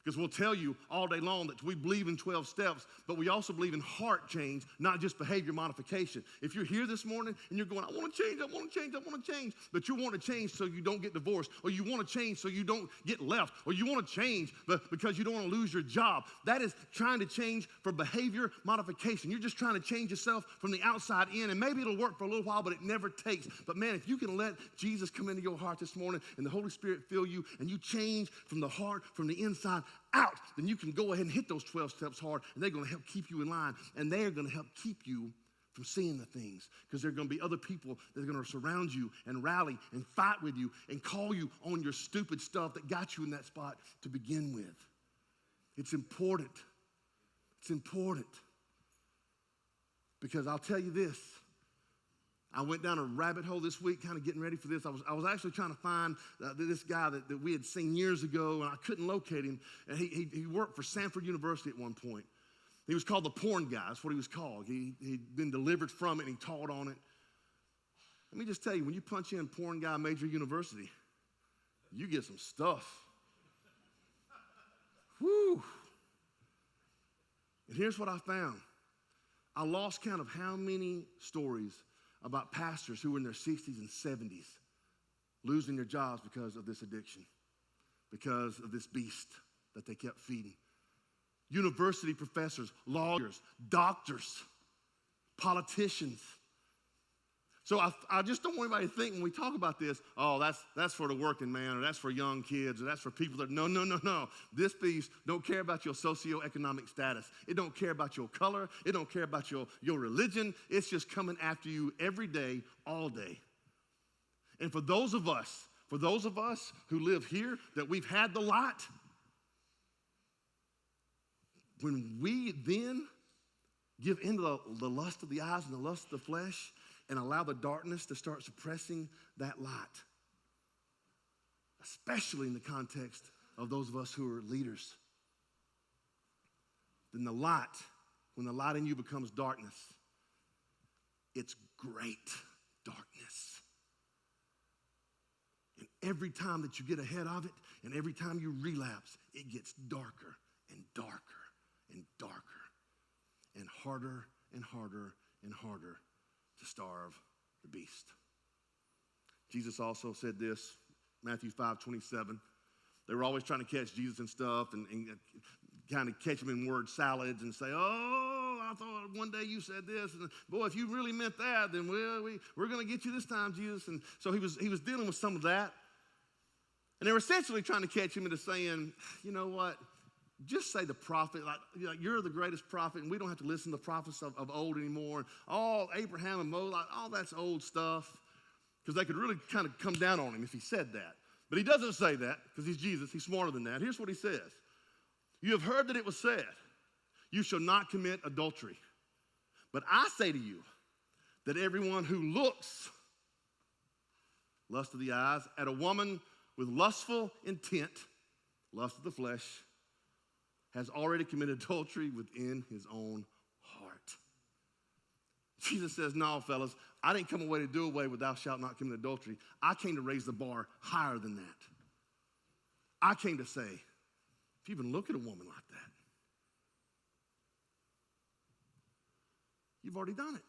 Because we'll tell you all day long that we believe in 12 steps, but we also believe in heart change, not just behavior modification. If you're here this morning and you're going, I want to change, I want to change, I want to change, but you want to change so you don't get divorced, or you want to change so you don't get left, or you want to change because you don't want to lose your job, that is trying to change for behavior modification. You're just trying to change yourself from the outside in, and maybe it'll work for a little while, but it never takes. But man, if you can let Jesus come into your heart this morning and the Holy Spirit fill you, and you change from the heart, from the inside out, then you can go ahead and hit those 12 steps hard, and they're going to help keep you in line, and they're going to help keep you from seeing the things, because there are going to be other people that are going to surround you and rally and fight with you and call you on your stupid stuff that got you in that spot to begin with. It's important. It's important. Because I'll tell you this, I went down a rabbit hole this week kind of getting ready for this. I was actually trying to find this guy that we had seen years ago, and I couldn't locate him. And he worked for Stanford University at one point. He was called the porn guy. That's what he was called. He'd been delivered from it, and he taught on it. Let me just tell you, when you punch in porn guy major university, you get some stuff. Whew. And here's what I found. I lost count of how many stories about pastors who were in their 60s and 70s losing their jobs because of this addiction, because of this beast that they kept feeding. University professors, lawyers, doctors, politicians. So I just don't want anybody to think when we talk about this, oh, that's for the working man, or that's for young kids, or that's for people that, no. This beast don't care about your socioeconomic status. It don't care about your color. It don't care about your religion. It's just coming after you every day, all day. And for those of us who live here, that we've had the light, when we then give into the lust of the eyes and the lust of the flesh, and allow the darkness to start suppressing that light, especially in the context of those of us who are leaders, then when the light in you becomes darkness, it's great darkness. And every time that you get ahead of it, and every time you relapse, it gets darker and darker and darker, and harder and harder and harder to starve the beast. Jesus also said this, Matthew 5:27. They were always trying to catch Jesus and stuff, and kind of catch him in word salads and say, oh, I thought one day you said this, and boy, if you really meant that, then we're going to get you this time, Jesus. And so he was dealing with some of that. And they were essentially trying to catch him into saying, you know what? Just say the prophet, like you're the greatest prophet, and we don't have to listen to the prophets of old anymore. All Abraham and Moses, all that's old stuff, because they could really kind of come down on him if he said that. But he doesn't say that, because he's Jesus. He's smarter than that. Here's what he says. You have heard that it was said, you shall not commit adultery. But I say to you that everyone who looks, lust of the eyes, at a woman with lustful intent, lust of the flesh, has already committed adultery within his own heart. Jesus says, no, fellas, I didn't come away to do away with thou shalt not commit adultery. I came to raise the bar higher than that. I came to say, if you even look at a woman like that, you've already done it.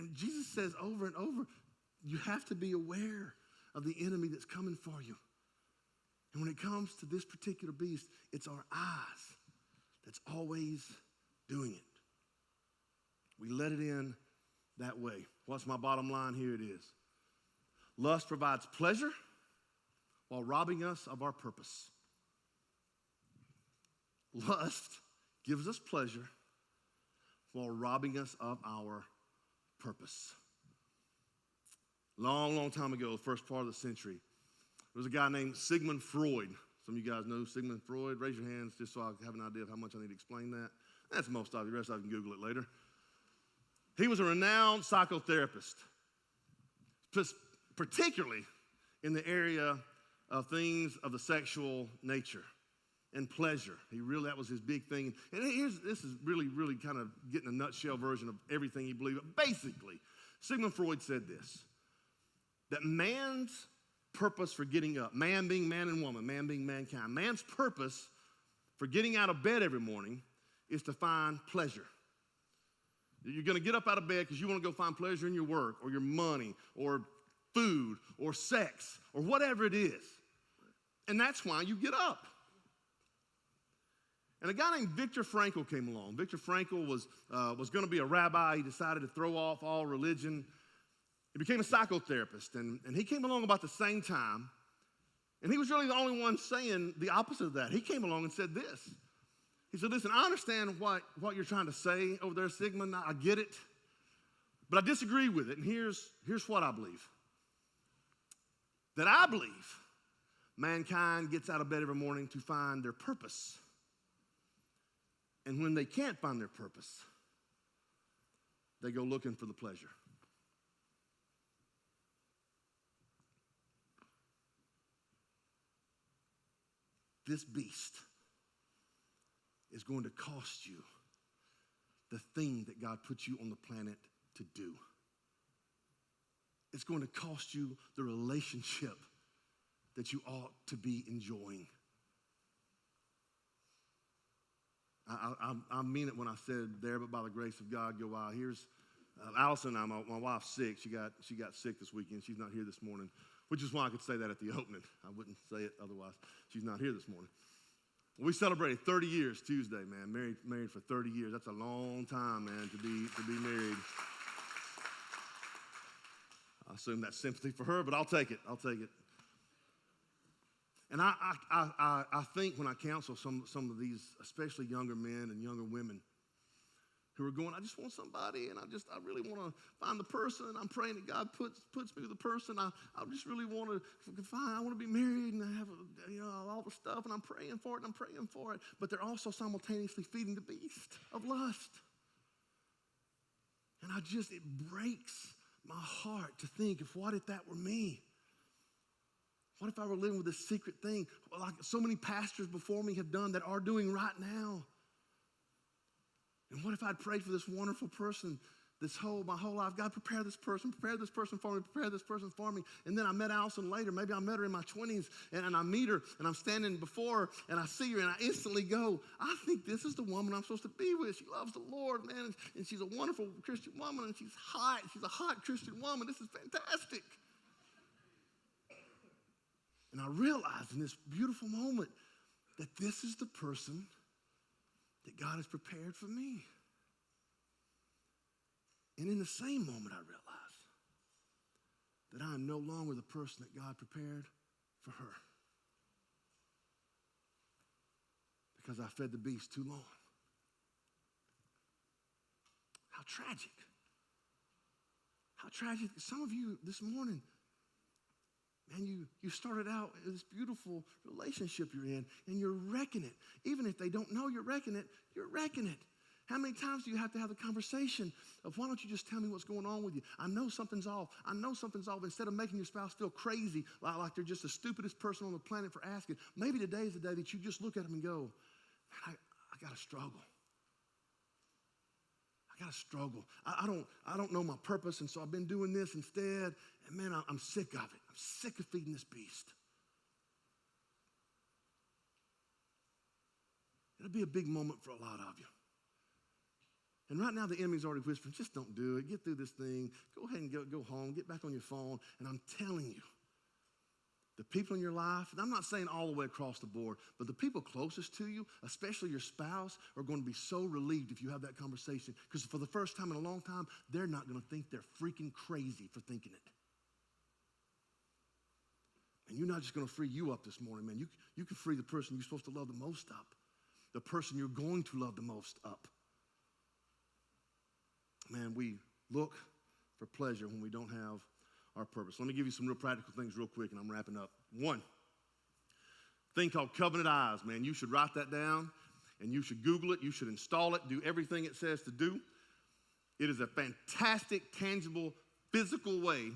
And Jesus says over and over, you have to be aware of the enemy that's coming for you. And when it comes to this particular beast, it's our eyes that's always doing it. We let it in that way. What's my bottom line? Here it is. Lust provides pleasure while robbing us of our purpose. Lust gives us pleasure while robbing us of our purpose. Long time ago, the first part of the century, there was a guy named Sigmund Freud. Some of you guys know Sigmund Freud. Raise your hands just so I have an idea of how much I need to explain that. That's most of you. The rest of you can Google it later. He was a renowned psychotherapist, particularly in the area of things of the sexual nature and pleasure. That was his big thing. And this is really kind of getting a nutshell version of everything he believed. But basically, Sigmund Freud said this, that man's purpose for getting up. Man being man and woman, man being mankind. Man's purpose for getting out of bed every morning is to find pleasure. You're going to get up out of bed because you want to go find pleasure in your work or your money or food or sex or whatever it is. And that's why you get up. And a guy named Viktor Frankl came along. Viktor Frankl was going to be a rabbi. He decided to throw off all religion. He became a psychotherapist, and he came along about the same time. And he was really the only one saying the opposite of that. He came along and said this. He said, listen, I understand what you're trying to say over there, Sigmund. I get it. But I disagree with it, and here's what I believe. That I believe mankind gets out of bed every morning to find their purpose. And when they can't find their purpose, they go looking for the pleasure. This beast is going to cost you the thing that God put you on the planet to do. It's going to cost you the relationship that you ought to be enjoying. I mean it when I said there, but by the grace of God, go out. Here's Allison and I, my wife's sick. She got sick this weekend. She's not here this morning, which is why I could say that at the opening. I wouldn't say it otherwise. She's not here this morning. We celebrated 30 years Tuesday, man. Married for 30 years. That's a long time, man, to be married. I assume that's sympathy for her, but I'll take it. And I think when I counsel some of these, especially younger men and younger women who are going, I just want somebody, and I really want to find the person. I'm praying that God puts me with the person. I just really want to find. I want to be married and have all the stuff, and I'm praying for it. But they're also simultaneously feeding the beast of lust. And it breaks my heart to think of what if that were me? What if I were living with this secret thing like so many pastors before me have done that are doing right now? And what if I'd prayed for this wonderful person my whole life? God, prepare this person for me. And then I met Allison later. Maybe I met her in my 20s, and I meet her, and I'm standing before her, and I see her, and I instantly go, I think this is the woman I'm supposed to be with. She loves the Lord, man, and she's a wonderful Christian woman, and she's hot. She's a hot Christian woman. This is fantastic. And I realized in this beautiful moment that this is the person that God has prepared for me. And in the same moment, I realized that I am no longer the person that God prepared for her. Because I fed the beast too long. How tragic. How tragic. Some of you this morning, man, you started out in this beautiful relationship you're in, and you're wrecking it. Even if they don't know you're wrecking it, you're wrecking it. How many times do you have to have the conversation of, why don't you just tell me what's going on with you? I know something's off. Instead of making your spouse feel crazy, like they're just the stupidest person on the planet for asking, maybe today is the day that you just look at them and go, man, I got to struggle. I don't know my purpose, and so I've been doing this instead. And man, I'm sick of it. I'm sick of feeding this beast. It'll be a big moment for a lot of you. And right now the enemy's already whispering, just don't do it. Get through this thing. Go ahead and go home. Get back on your phone. And I'm telling you, the people in your life, and I'm not saying all the way across the board, but the people closest to you, especially your spouse, are going to be so relieved if you have that conversation. Because for the first time in a long time, they're not going to think they're freaking crazy for thinking it. And you're not just going to free you up this morning, man. You can free the person you're supposed to love the most up. The person you're going to love the most up. Man, we look for pleasure when we don't have our purpose. Let me give you some real practical things real quick, and I'm wrapping up. One thing called Covenant Eyes, man. You should write that down, and you should Google it. You should install it, do everything it says to do. It is a fantastic, tangible, physical way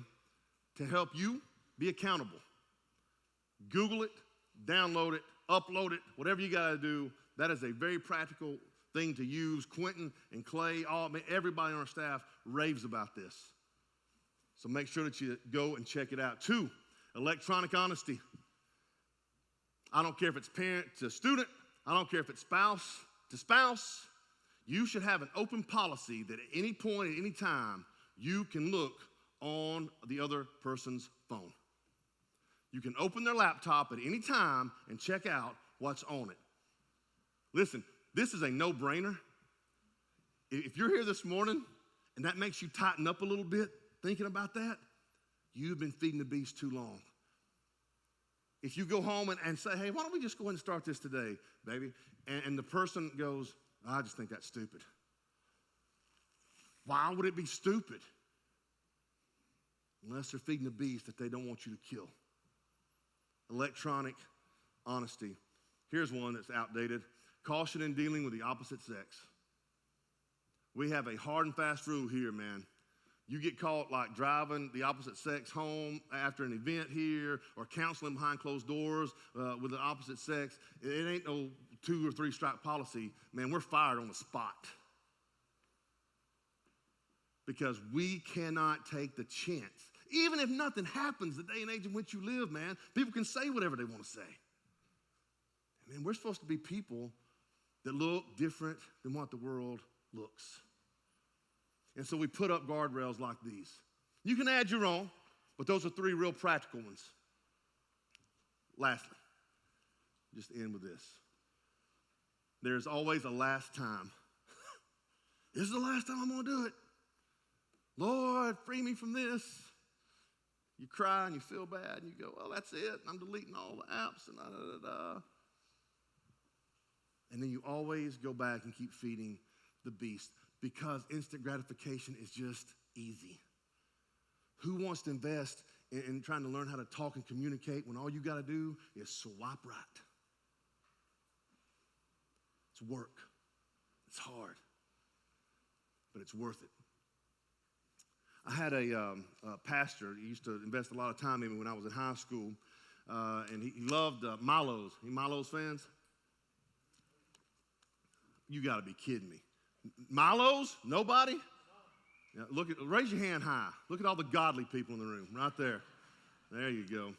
to help you be accountable. Google it, download it, upload it, whatever you got to do. That is a very practical thing to use. Quentin and Clay, everybody on our staff raves about this. So make sure that you go and check it out. Two, Electronic honesty. I don't care if it's parent to student. I don't care if it's spouse to spouse. You should have an open policy that at any point, at any time, you can look on the other person's phone. You can open their laptop at any time and check out what's on it. Listen, this is a no-brainer. If you're here this morning and that makes you tighten up a little bit thinking about that, you've been feeding the beast too long. If you go home and say, hey, why don't we just go ahead and start this today, baby? And the person goes, I just think that's stupid. Why would it be stupid? Unless they're feeding the beast that they don't want you to kill. Electronic honesty. Here's one that's outdated. Caution in dealing with the opposite sex. We have a hard and fast rule here, man. You get caught like driving the opposite sex home after an event here or counseling behind closed doors with the opposite sex. It ain't no 2 or 3 strike policy. Man, we're fired on the spot. Because we cannot take the chance. Even if nothing happens the day and age in which you live, man, people can say whatever they want to say. I mean, we're supposed to be people that look different than what the world looks. And so we put up guardrails like these. You can add your own, but those are 3 real practical ones. Lastly, just end with this. There's always a last time. This is the last time I'm going to do it. Lord, free me from this. You cry and you feel bad and you go, well, that's it. I'm deleting all the apps and da-da-da-da. And then you always go back and keep feeding the beast because instant gratification is just easy. Who wants to invest in trying to learn how to talk and communicate when all you got to do is swipe right? It's work. It's hard. But it's worth it. I had a pastor. He used to invest a lot of time in me when I was in high school. And he loved Milo's. Any Milo's fans? You got to be kidding me. Milo's? Nobody? Yeah, raise your hand high. Look at all the godly people in the room, right there. There you go.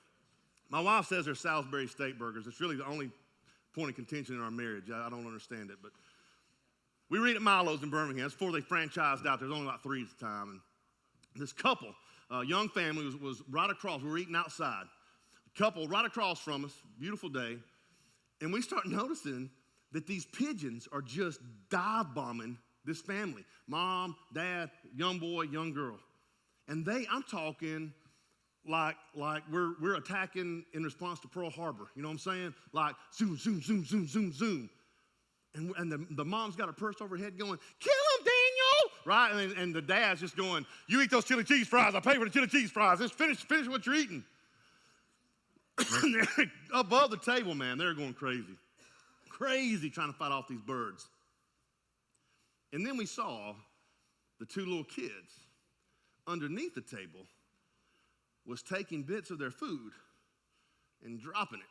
My wife says they're Salisbury steak burgers. It's really the only point of contention in our marriage. I don't understand it, but we were eating at Milo's in Birmingham. It's before they franchised out. There's only about 3 at the time. And this couple, young family, was right across. We were eating outside. A couple right across from us, beautiful day, and we start noticing that these pigeons are just dive bombing this family. Mom, dad, young boy, young girl. And I'm talking like we're attacking in response to Pearl Harbor. You know what I'm saying? Like zoom, zoom, zoom, zoom, zoom, zoom. And the mom's got her purse over her head going, kill him, Daniel! Right? And the dad's just going, you eat those chili cheese fries. I pay for the chili cheese fries. Just finish what you're eating. They're above the table, man. They're going crazy. Crazy trying to fight off these birds. And then we saw the 2 little kids underneath the table was taking bits of their food and dropping it.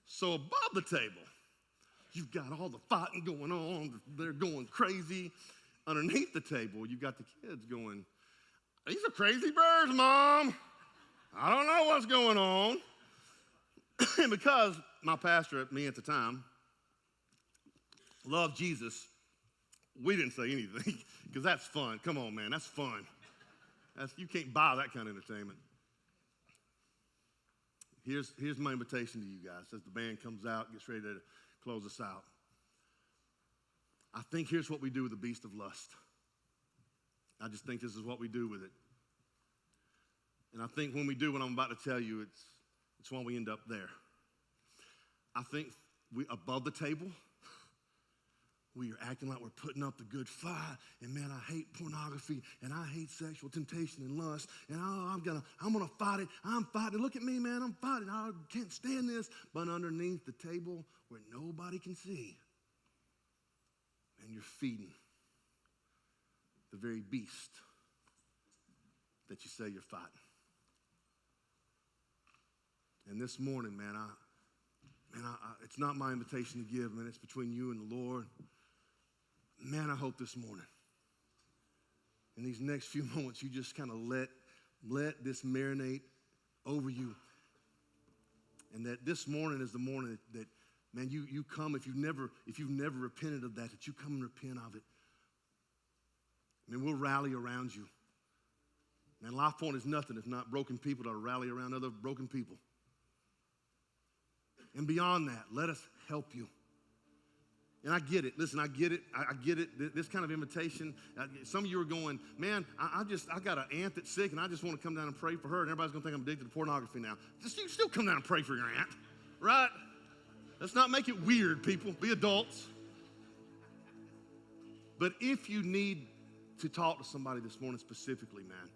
So above the table, you've got all the fighting going on. They're going crazy. Underneath the table, you've got the kids going, these are crazy birds, Mom. I don't know what's going on. And because my pastor at the time loved Jesus, we didn't say anything because that's fun. Come on, man, that's fun. You can't buy that kind of entertainment. Here's my invitation to you guys as the band comes out, gets ready to close us out. I think here's what we do with the beast of lust. I just think this is what we do with it. And I think when we do what I'm about to tell you, it's when we end up there. I think above the table, we are acting like we're putting up the good fight. And man, I hate pornography and I hate sexual temptation and lust. And I'm gonna fight it. I'm fighting. Look at me, man. I'm fighting. I can't stand this. But underneath the table where nobody can see, and you're feeding the very beast that you say you're fighting. And this morning, man, it's not my invitation to give, man. It's between you and the Lord. Man, I hope this morning, in these next few moments, you just kind of let Let this marinate over you. And that this morning is the morning that man, you come, if you've never repented of that you come and repent of it. Man, we'll rally around you. Man, Life Point is nothing if not broken people to rally around other broken people. And beyond that, let us help you. And I get it. Listen, I get it. I get it. This kind of invitation. Some of you are going, man, I got an aunt that's sick, and I just want to come down and pray for her, and everybody's going to think I'm addicted to pornography now. You still come down and pray for your aunt, right? Let's not make it weird, people. Be adults. But if you need to talk to somebody this morning specifically, man,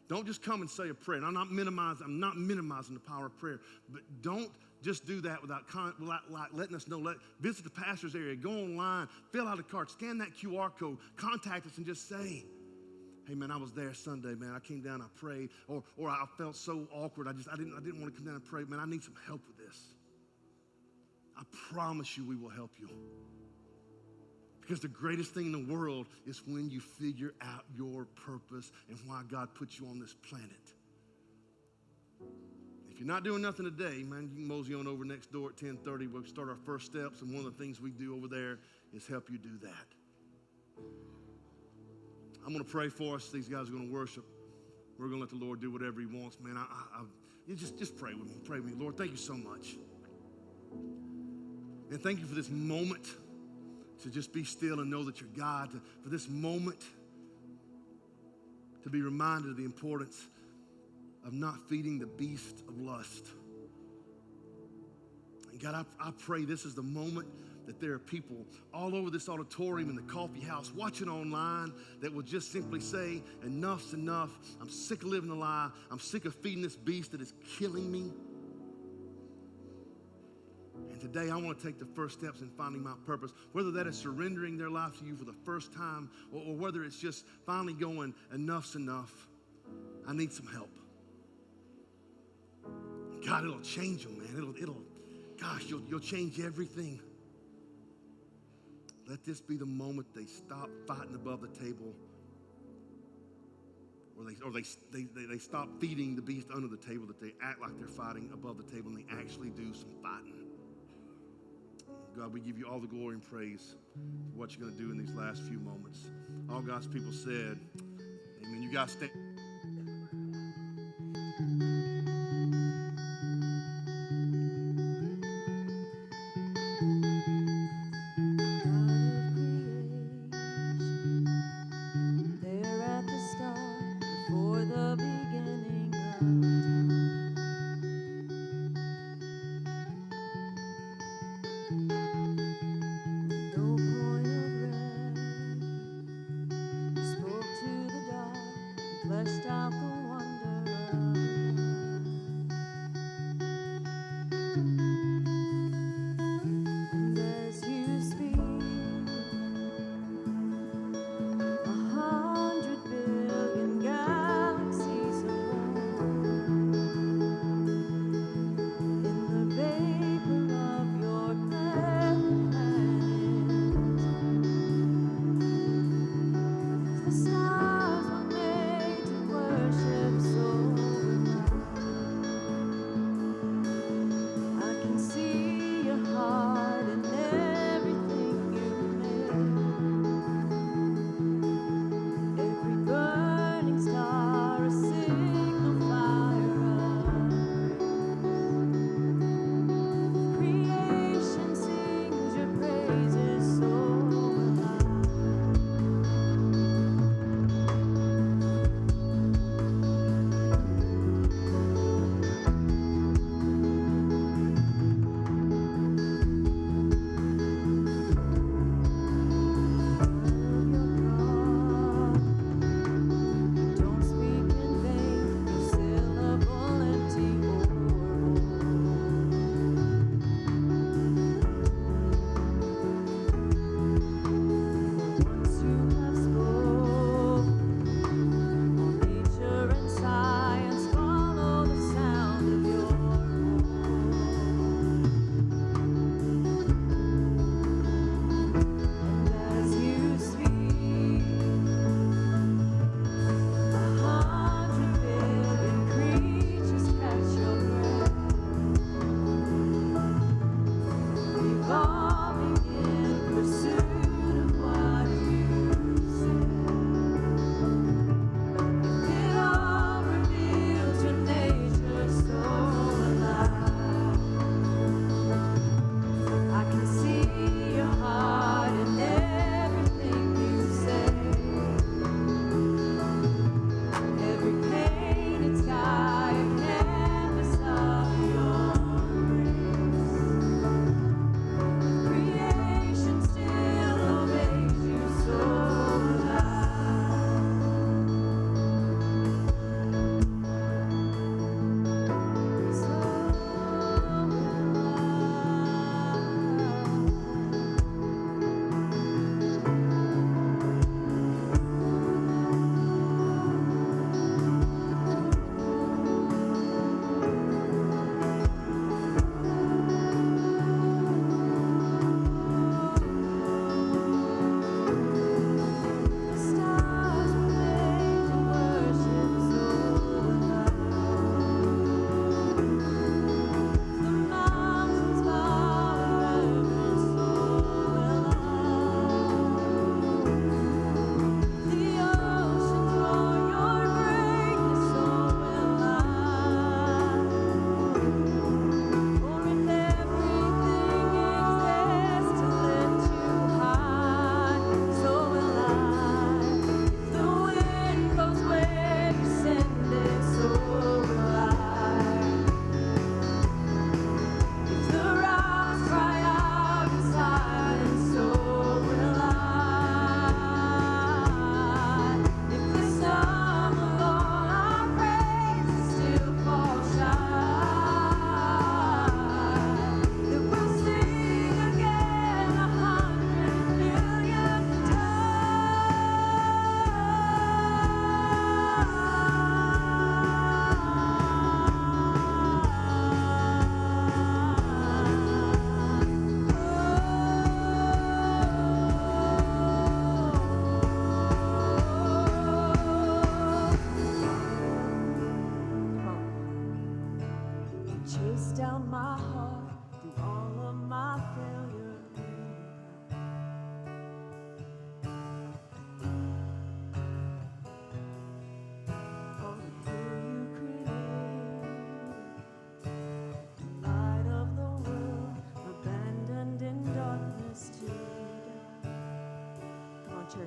don't just come and say a prayer. And I'm not minimizing the power of prayer, but don't just do that without letting us know. Visit the pastor's area, go online, fill out a card, scan that QR code, contact us and just say, hey man, I was there Sunday, man. I came down, I prayed, or I felt so awkward. I didn't want to come down and pray. Man, I need some help with this. I promise you we will help you. Because the greatest thing in the world is when you figure out your purpose and why God put you on this planet. If you're not doing nothing today, man, you can mosey on over next door at 10:30. We'll start our first steps, and one of the things we do over there is help you do that. I'm going to pray for us. These guys are going to worship. We're going to let the Lord do whatever he wants, man. You just pray with me. Pray with me. Lord, thank you so much. And thank you for this moment to just be still and know that you're God. For this moment to be reminded of the importance of not feeding the beast of lust. And God, I pray this is the moment that there are people all over this auditorium and the coffee house watching online that will just simply say, enough's enough. I'm sick of living a lie. I'm sick of feeding this beast that is killing me. And today I want to take the first steps in finding my purpose, whether that is surrendering their life to you for the first time or whether it's just finally going, enough's enough. I need some help. God, it'll change them, man. You'll change everything. Let this be the moment they stop fighting above the table, or they stop feeding the beast under the table, that they act like they're fighting above the table and they actually do some fighting. God, we give you all the glory and praise for what you're going to do in these last few moments. All God's people said, amen. You guys stay. Flesh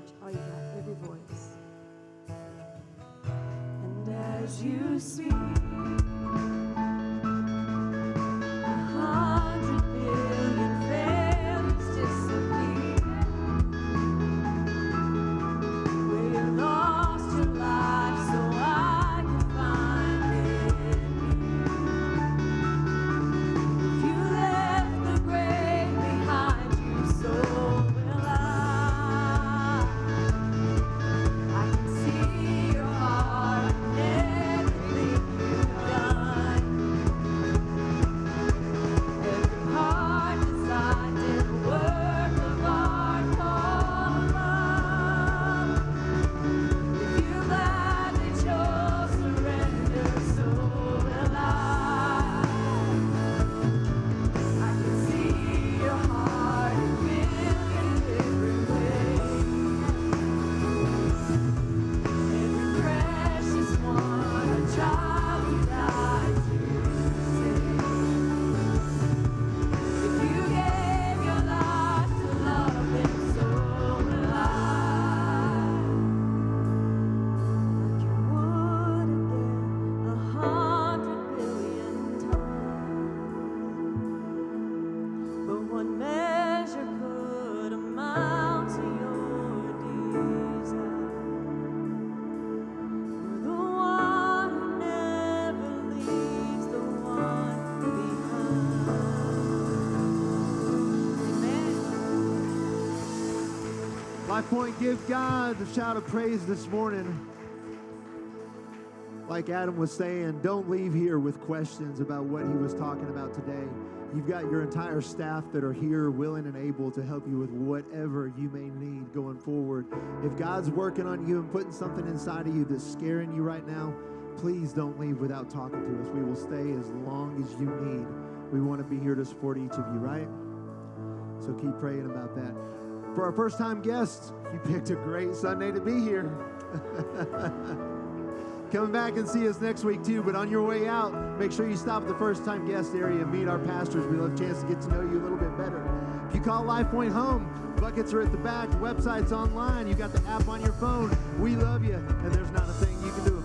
church. All you got, every voice. And as you speak, 100 billion failures disappear. We lost your life so I could find it in you. If you left the grave behind you, so will I. I can see your heart and everything you've done. Every part designed in a work of art called love. If you gladly chose surrender, so will I. I can see your heart in million different ways. Every precious one, a child you died to save. If you gave your life to love them, so will I. Like you would again 100 billion times. But what measure could amount to your desire? You're the one who never leaves the one behind. Amen. Life Point, give God a shout of praise this morning. Like Adam was saying, don't leave here with questions about what he was talking about today. You've got your entire staff that are here willing and able to help you with whatever you may need going forward. If God's working on you and putting something inside of you that's scaring you right now, please don't leave without talking to us. We will stay as long as you need. We want to be here to support each of you, right? So keep praying about that. For our first-time guests, you picked a great Sunday to be here. Coming back and see us next week too, but on your way out, make sure you stop at the first-time guest area and meet our pastors. We'd love a chance to get to know you a little bit better. If you call Life Point home, buckets are at the back, website's online, you got the app on your phone. We love you, and there's not a thing you can do